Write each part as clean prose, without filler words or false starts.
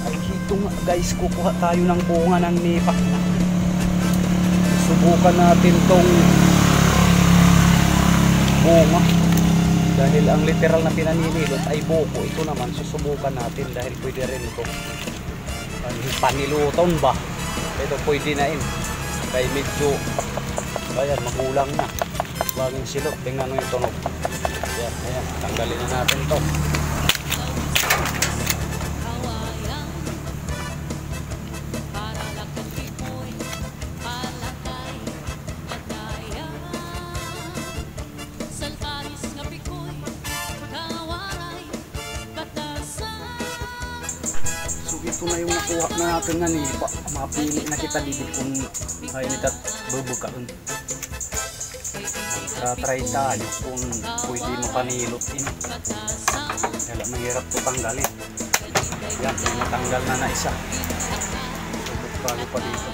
Ay ito nga guys, kukuha tayo ng bunga ng nipa. Subukan natin tong bunga. Dahil ang literal na pinaninilot ay buko. Ito naman susubukan natin dahil pwede rin ito. Paniluton ba? Ito pwede na yun. Kaya medyo ayan, magulang na. Baging silot. Tingnan mo yung tunog. Ayan, ayan. Tanggalin na natin ito. Ito na yung nakuha natin na nipa. Mapili na kita dito kung kaya nita bubukaan. Try tayo kung pwede mo panilutin. Kaya mahirap ito tanggalin. Yan, natanggal na isa. Bago pa dito.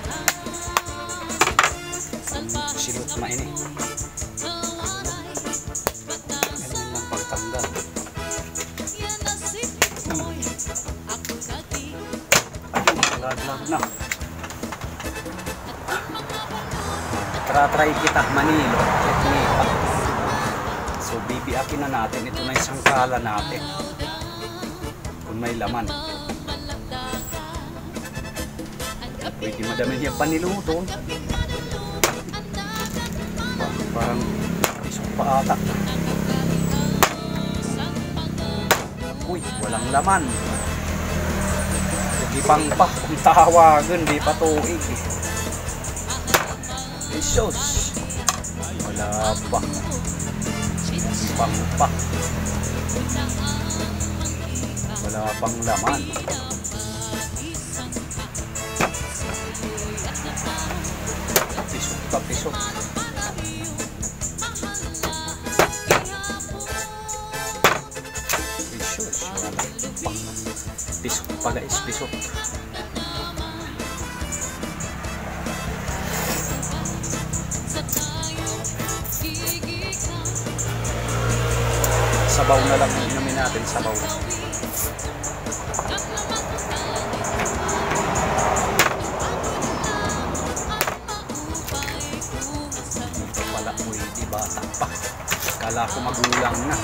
Silot na ini. Ganyan lang pagtanggal. Laglag na. Try kita manilo. So bibiakin na natin. Ito na isang kala natin. Kung may laman. Pwede madami niya paniluto. Parang isok pa ata. Uy, walang laman. Ipang pa kung tawagan, di pa tuig. Isos. Wala pa. Ipang pa. Wala pang laman. Pisok pa, pisok. Isos. Wala pa. Pisok pa guys, pisok. Sabaw na lang yung inumin natin, sabaw. Ito pala, uy, di bata pa. Kala ko magulang na.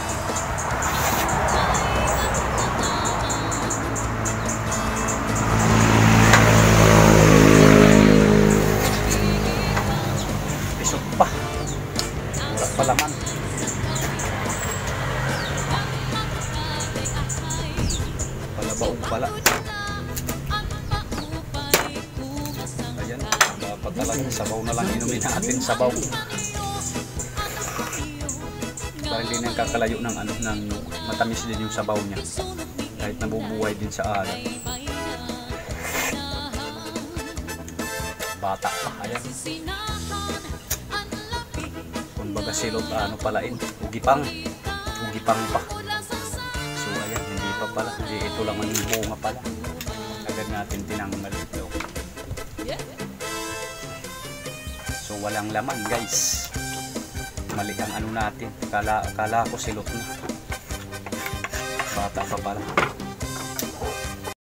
Pisok pa. Wala pa laman. Palabaog pala. Ayan, dapat talaga sabaw na lang inumin natin, sabaw. Para hindi na kakalayo ng ano, ng matamis din yung sabaw niya. Kahit nabubuhay din sa alat. Bata pa, ayan. Kumbaga silot, ano palain, ugipang pa. So ayan, hindi pa pala, hindi ito lang ang bunga pala. Agad natin tinanggal ito. So walang laman guys. Mali ang ano natin, kala ko silot na. Bata pa pala.